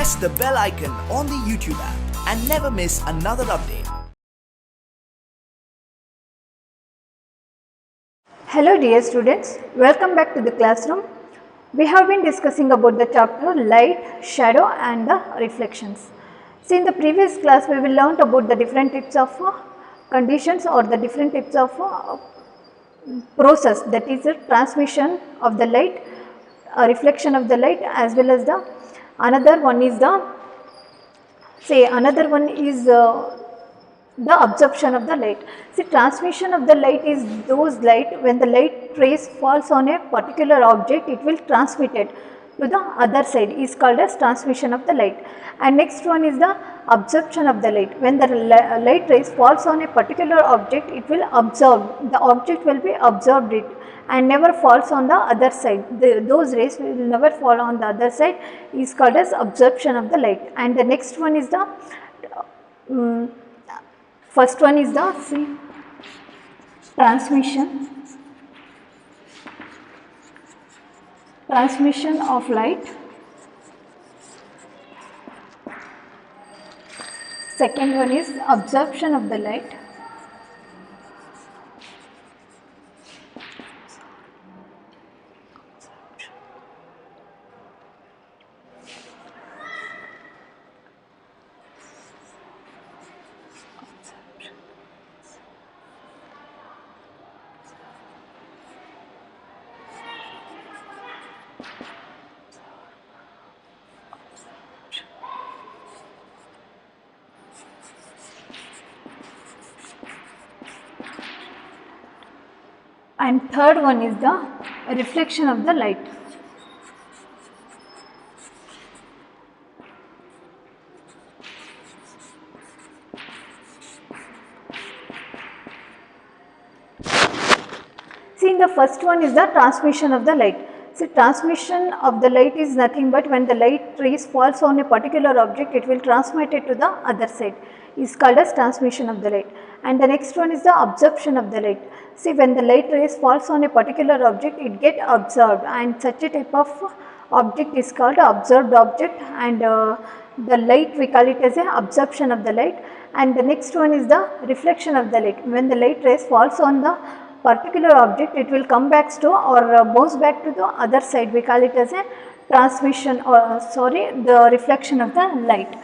press the bell icon on the YouTube app and never miss another update. Hello dear students, welcome back to the classroom. We have been discussing about the chapter light, shadow and the reflections. See, in the previous class we will learn about the different types of conditions or the different types of process, that is the transmission of the light, reflection of the light, as well as the another one is the the absorption of the light. See, transmission of the light is those light, when the light rays falls on a particular object, it will transmit it to the other side, is called as transmission of the light. And next one is the absorption of the light. When the light rays falls on a particular object, it will absorb, the object will be absorbed it and never falls on the other side. Those rays will never fall on the other side, is called as absorption of the light. And the next one is the first one is the transmission of light. Second one is absorption of the light. And third one is the reflection of the light. See, in the first one is the transmission of the light. See, transmission of the light is nothing but when the light rays falls on a particular object, it will transmit it to the other side, is called as transmission of the light. And the next one is the absorption of the light. See, when the light rays falls on a particular object, it get absorbed, and such a type of object is called absorbed object, and the light, we call it as a absorption of the light. And the next one is the reflection of the light. When the light rays falls on the particular object, it will come back to or bounce back to the other side, we call it as a transmission, or the reflection of the light.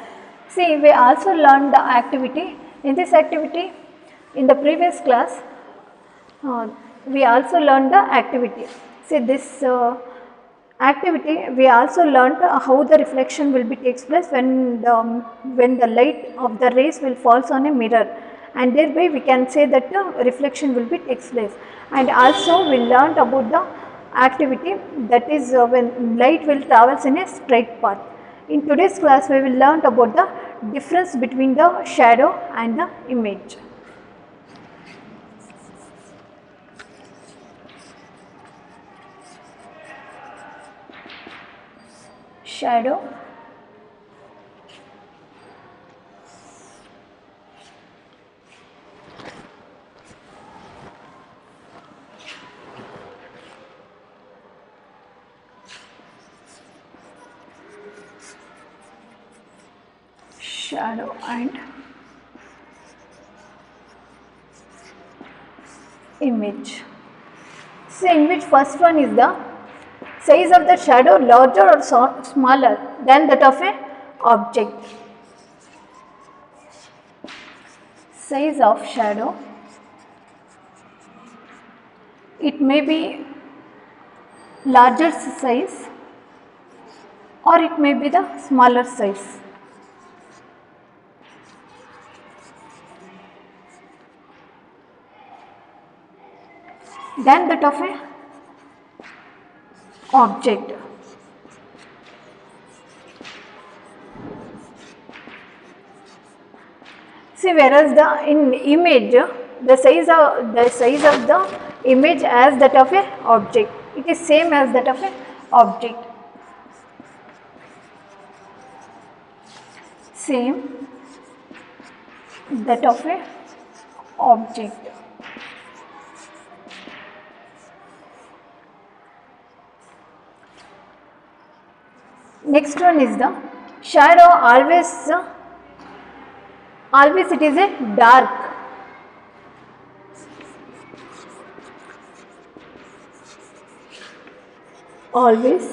See, we also learned the activity. In this activity, in the previous class, we also learned the activity. See, this activity, we also learned how the reflection will be takes place when the light of the rays will falls on a mirror, and thereby we can say that the reflection will be takes place. And also we learned about the activity, that is when light will travels in a straight path. In today's class, we will learn about the difference between the shadow and the image. Shadow and image. So, in which first one is the size of the shadow larger or smaller than that of a object. Size of shadow, it may be larger size or it may be the smaller size. Than that of a object. See, whereas in image, the size of the image as that of a object, it is same as that of a object. Same that of a object. Next one is the shadow always it is a dark. Always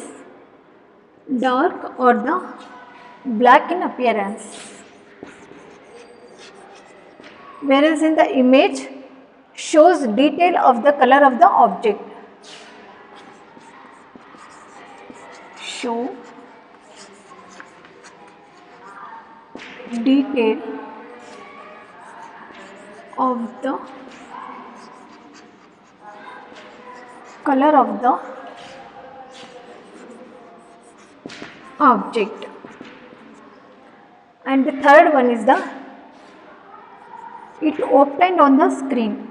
dark or the black in appearance. Whereas in the image shows detail of the color of the object. Show detail of the color of the object. And the third one is the it obtained on the screen.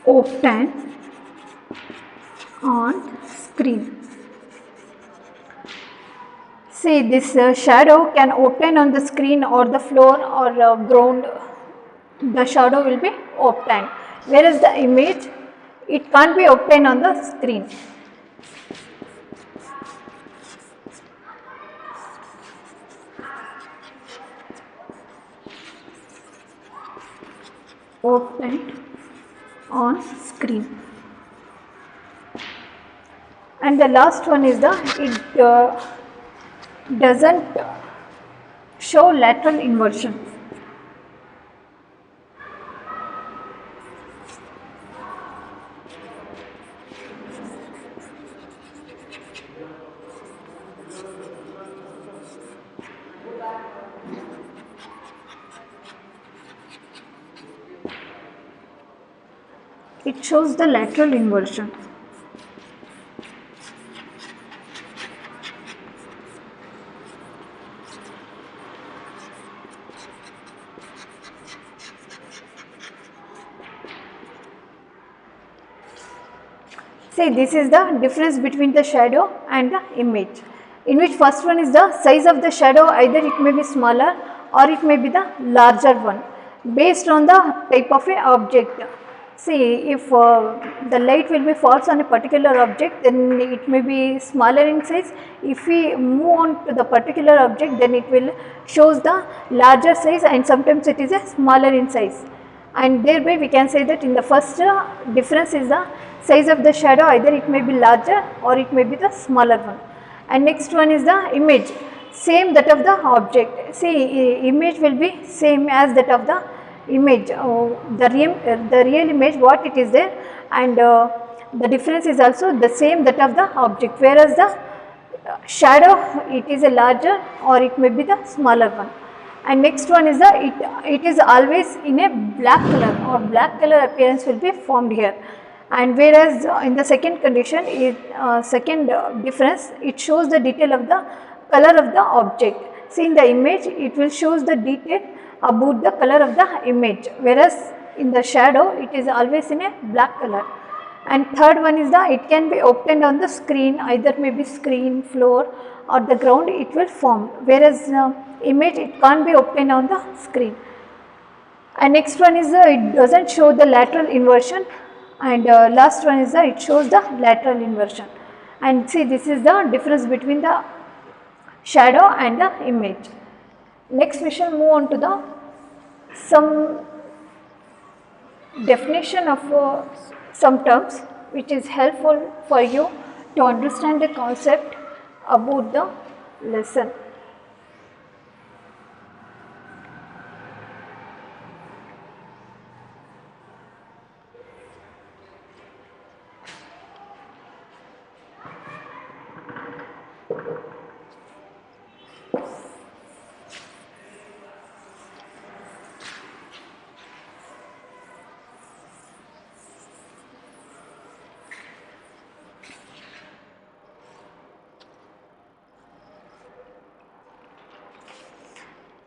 Obtained on screen. See, this shadow can obtain on the screen or the floor or ground. The shadow will be obtained, whereas the image it can't be obtained on the screen. Obtained on screen. And the last one is the it doesn't show lateral inversion. It shows the lateral inversion. See, this is the difference between the shadow and the image, in which first one is the size of the shadow, either it may be smaller or it may be the larger one based on the type of a object. See, if the light will be falls on a particular object, then it may be smaller in size. If we move on to the particular object, then it will shows the larger size, and sometimes it is a smaller in size. And thereby we can say that in the first difference is the size of the shadow, either it may be larger or it may be the smaller one. And next one is the image, same that of the object. See, image will be same as that of the image, the real image what it is there, and the difference is also the same that of the object, whereas the shadow it is a larger or it may be the smaller one. And next one is the it is always in a black color, or black color appearance will be formed here. And whereas in the second condition, second difference, it shows the detail of the color of the object. See, in the image it will shows the detail about the color of the image, whereas in the shadow it is always in a black color. And third one is the it can be obtained on the screen, either maybe screen, floor or the ground it will form, whereas image it can't be obtained on the screen. And next one is it doesn't show the lateral inversion, and last one is it shows the lateral inversion. And see, this is the difference between the shadow and the image. Next we shall move on to the some definition of some terms which is helpful for you to understand the concept about the lesson.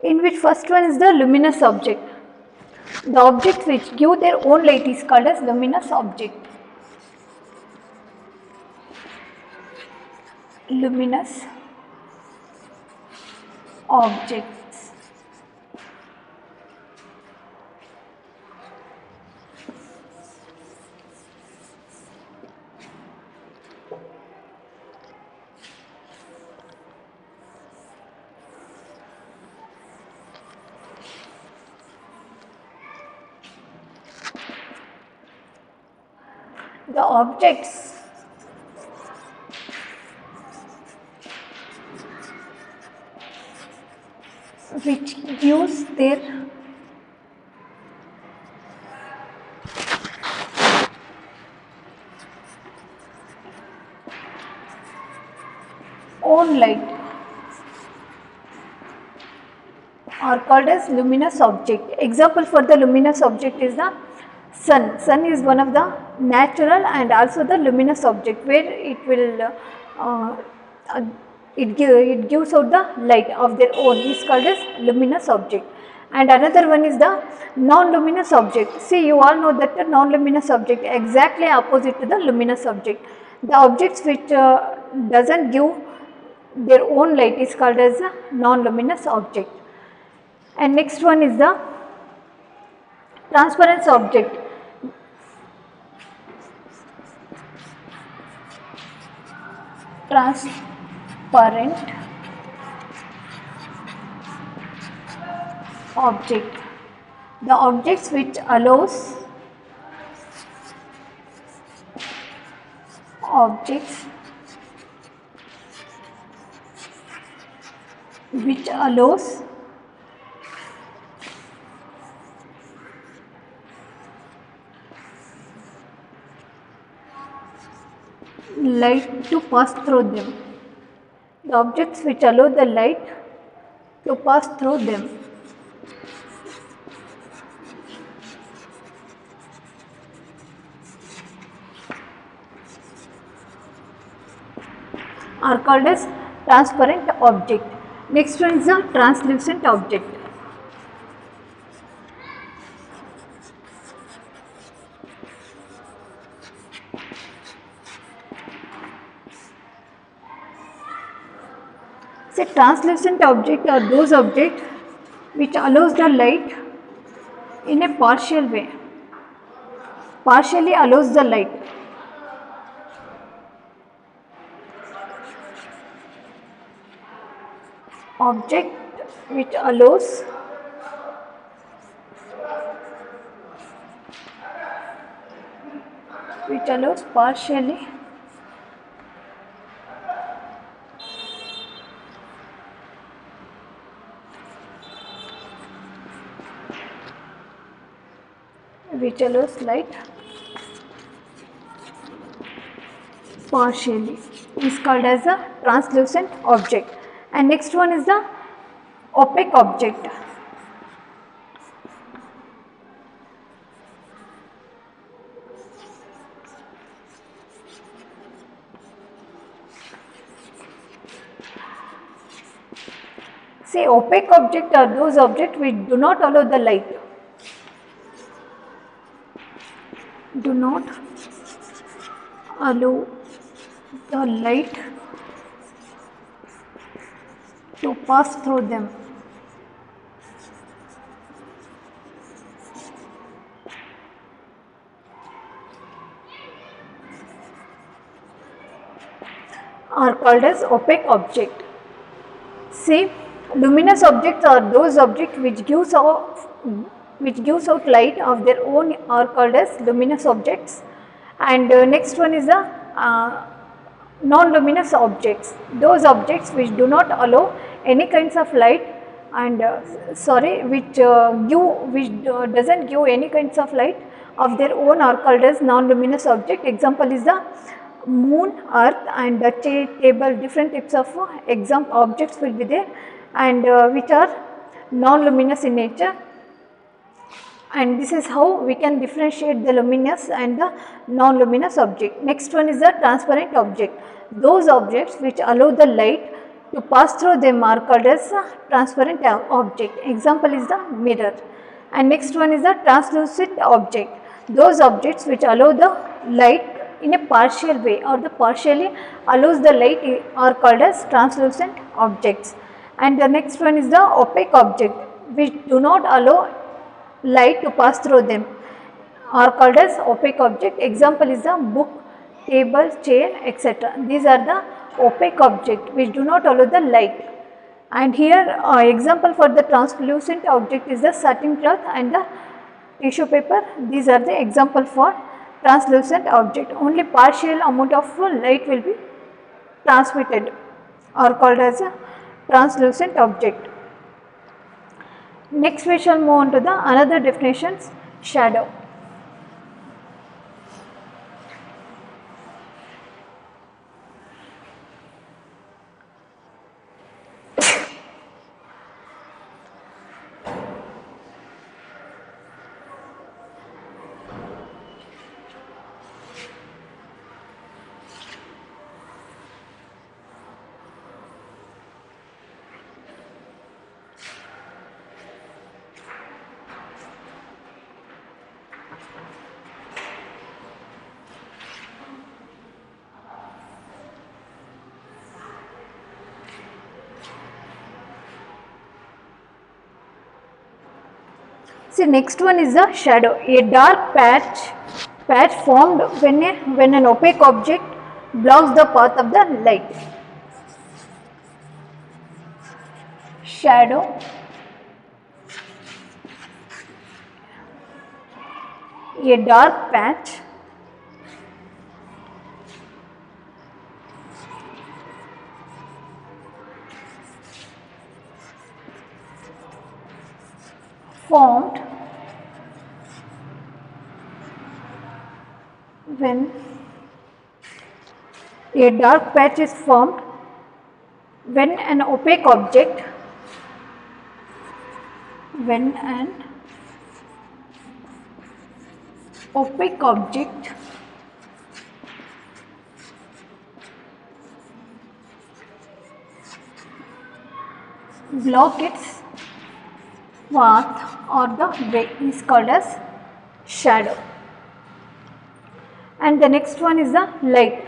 In which first one is the luminous object. The objects which give their own light is called as luminous object. Luminous objects. The objects which gives their own light are called as luminous object. Example for the luminous object is the sun. Sun is one of the natural and also the luminous object where it will it gives out the light of their own, is called as luminous object. And another one is the non-luminous object. See, you all know that the non-luminous object exactly opposite to the luminous object. The objects which doesn't give their own light is called as a non-luminous object. And next one is the transparent object. Transparent object. The objects which allows light to pass through them. The objects which allow the light to pass through them are called as transparent object. Next one is the translucent object. So translucent object are those objects which allows the light in a partial way, partially allows the light. Object which allows partially light partially is called as a translucent object. And next one is the opaque object. See, opaque objects are those objects which do not allow the light. Do not allow the light to pass through them. Are called as opaque object. See, luminous objects are those objects which gives out light of their own, are called as luminous objects. And next one is the non-luminous objects, those objects which do not allow any kinds of light and which doesn't give any kinds of light of their own, are called as non-luminous object. Example is the moon, earth and the table. Different types of objects will be there and which are non-luminous in nature. And this is how we can differentiate the luminous and the non-luminous object. Next one is the transparent object. Those objects which allow the light to pass through them are called as transparent object. Example is the mirror. And next one is the translucent object. Those objects which allow the light in a partial way or the partially allows the light are called as translucent objects. And the next one is the opaque object which do not allow light to pass through them are called as opaque object. Example is the book, table, chair, etc. These are the opaque object which do not allow the light. And here example for the translucent object is the satin cloth and the tissue paper. These are the example for translucent object. Only partial amount of light will be transmitted or called as a translucent object. Next we shall move on to the another definitions, shadow. See, next one is the shadow, a dark patch formed when an opaque object blocks the path of the light. Shadow, a dark patch formed when a dark patch is formed when an opaque object block its path or the way is called as shadow. And the next one is the light.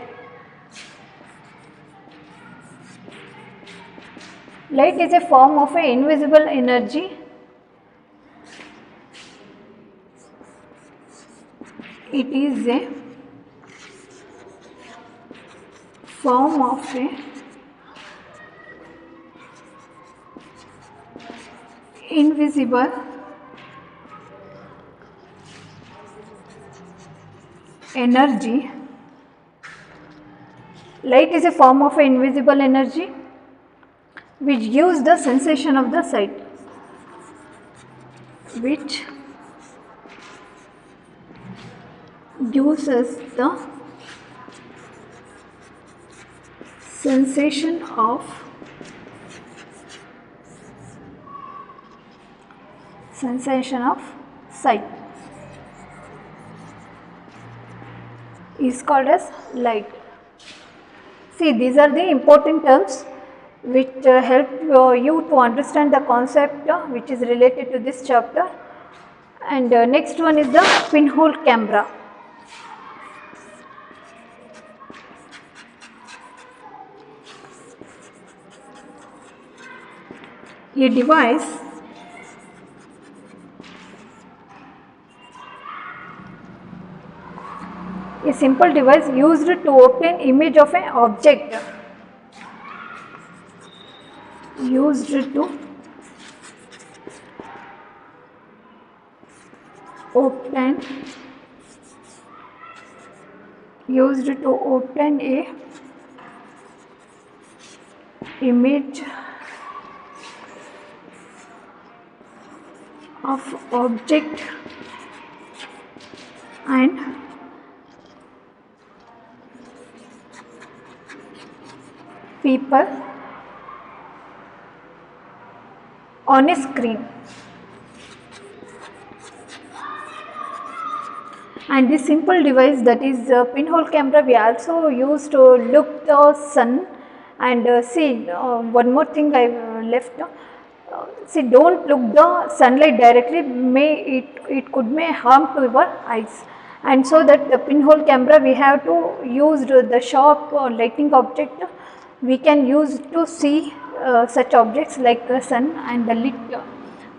Light is a form of an invisible energy. It is a form of a invisible energy. Light is a form of invisible energy which gives the sensation of the sight. Which gives us the sensation of sight is called as light. See, these are the important terms which help you to understand the concept which is related to this chapter. And next one is the pinhole camera. A device a simple device used to obtain image of an object. Used to obtain a image of object and people on a screen. And this simple device, that is pinhole camera, we also use to look the sun. And see, one more thing I left. See, don't look the sunlight directly, it could may harm to your eyes. And so that the pinhole camera, we have to use the sharp lighting object we can use to see such objects like the sun, and the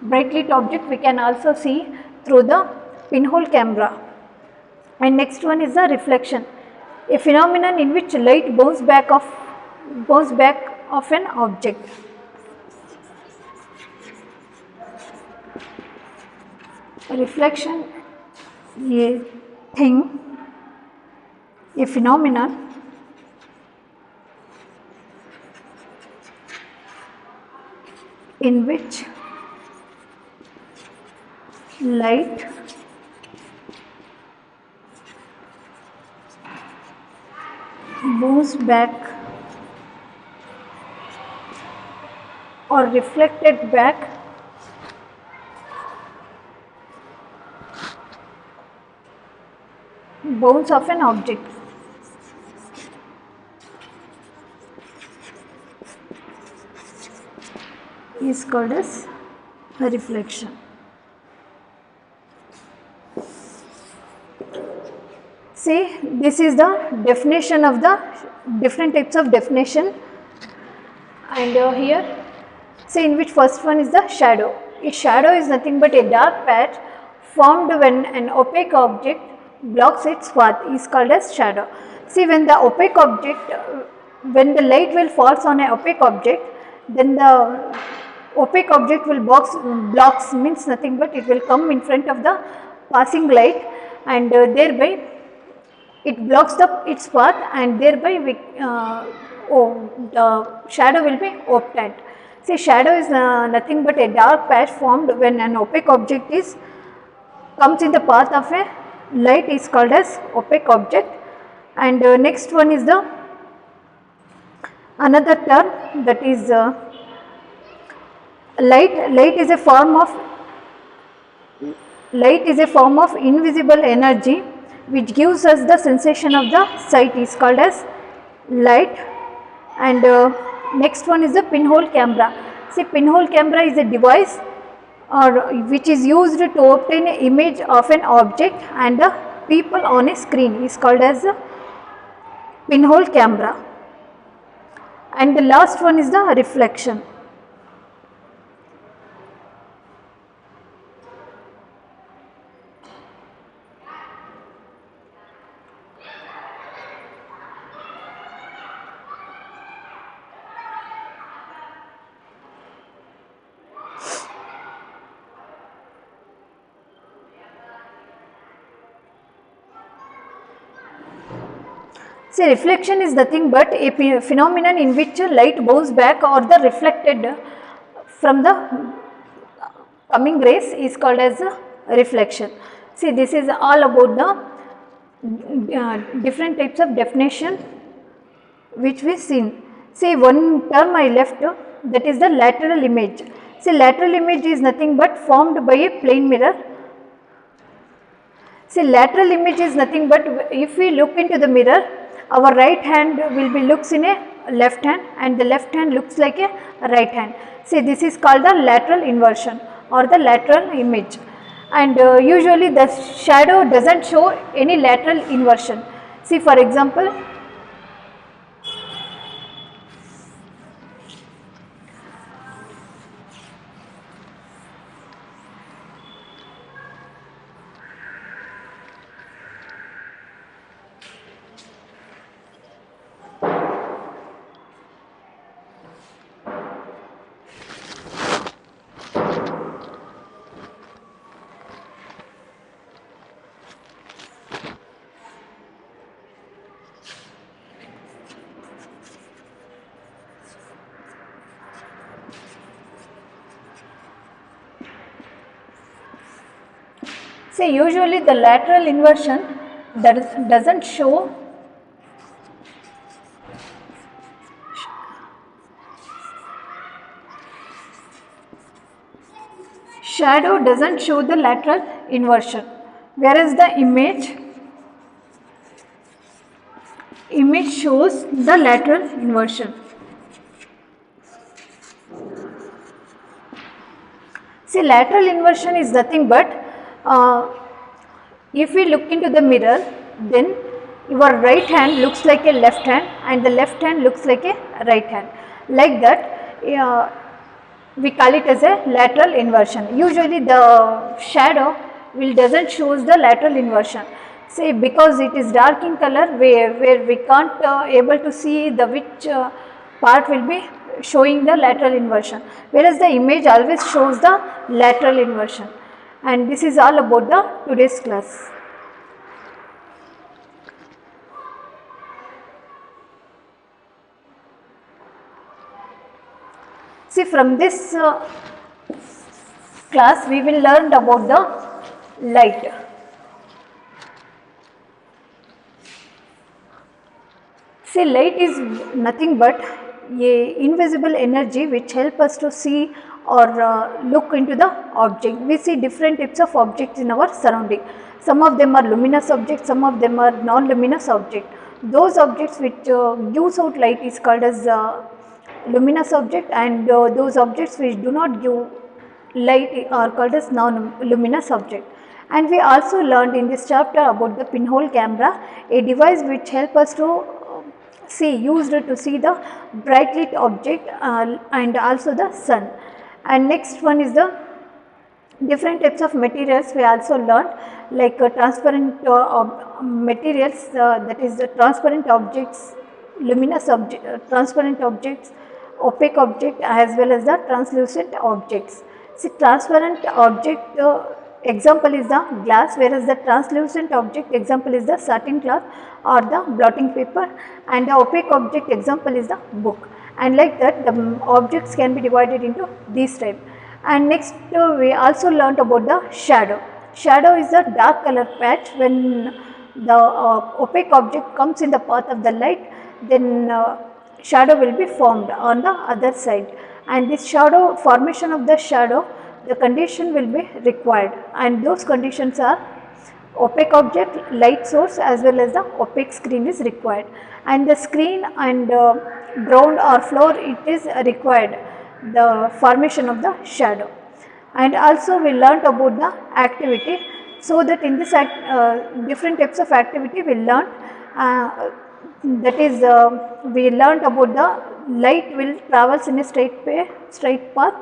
bright lit object we can also see through the pinhole camera. And next one is the reflection, a phenomenon in which light bounces back of an object. Reflection, a thing a phenomenon in which light moves back or reflected back bounce of an object. Is called as a reflection. See, this is the definition of the different types of definition, and here see in which first one is the shadow. A shadow is nothing but a dark patch formed when an opaque object blocks its path is called as shadow. See, when the opaque object, when the light will falls on an opaque object, then the opaque object will blocks means nothing but it will come in front of the passing light, and thereby it blocks its path, and thereby the shadow will be obtained. See, shadow is nothing but a dark patch formed when an opaque object comes in the path of a light is called as opaque object. And next one is the another term, that is light. Light is a form of invisible energy which gives us the sensation of the sight is called as light. And next one is the pinhole camera. See, pinhole camera is a device which is used to obtain an image of an object and the people on a screen is called as a pinhole camera. And the last one is the reflection. See, reflection is nothing but a phenomenon in which light bounces back or the reflected from the coming rays is called as reflection. See, this is all about the different types of definition which we seen. See, one term I left, that is the lateral image. See, lateral image is nothing but formed by a plane mirror. See, lateral image is nothing but if we look into the mirror, our right hand will be looks in a left hand and the left hand looks like a right hand. See, this is called the lateral inversion or the lateral image. And usually the shadow doesn't show any lateral inversion. See, for example, see, usually the lateral inversion doesn't show shadow doesn't show the lateral inversion, whereas the image shows the lateral inversion. See, lateral inversion is nothing but if we look into the mirror, then your right hand looks like a left hand and the left hand looks like a right hand. Like that, we call it as a lateral inversion. Usually the shadow doesn't shows the lateral inversion. See, because it is dark in color, where we can't able to see the which part will be showing the lateral inversion, whereas the image always shows the lateral inversion. And this is all about the today's class. See, from this class we will learn about the light. See, light is nothing but a invisible energy which help us to see or look into the object. We see different types of objects in our surrounding. Some of them are luminous objects, some of them are non-luminous objects. Those objects which gives out light is called as luminous object, and those objects which do not give light are called as non-luminous object. And we also learned in this chapter about the pinhole camera, a device which help us to used to see the bright lit object and also the sun. And next one is the different types of materials we also learned, like transparent materials, that is the transparent objects, luminous object, transparent objects, opaque object, as well as the translucent objects. See, transparent object example is the glass, whereas the translucent object example is the satin cloth or the blotting paper, and the opaque object example is the book. And like that, the objects can be divided into these type. And next we also learnt about the shadow. Shadow is a dark color patch. When the opaque object comes in the path of the light, then shadow will be formed on the other side. And this shadow, formation of the shadow, the condition will be required, and those conditions are opaque object, light source, as well as the opaque screen is required. And the screen and ground or floor, it is required, the formation of the shadow. And also we learnt about the activity, so that in this different types of activity we learnt, that is we learnt about the light will travels in a straight path,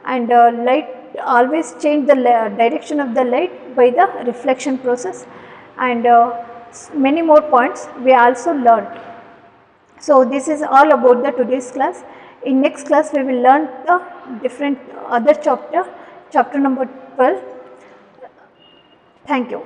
and light always change the direction of the light by the reflection process, and many more points we also learned. So this is all about the today's class. In next class we will learn the different other chapter number 12. Thank you.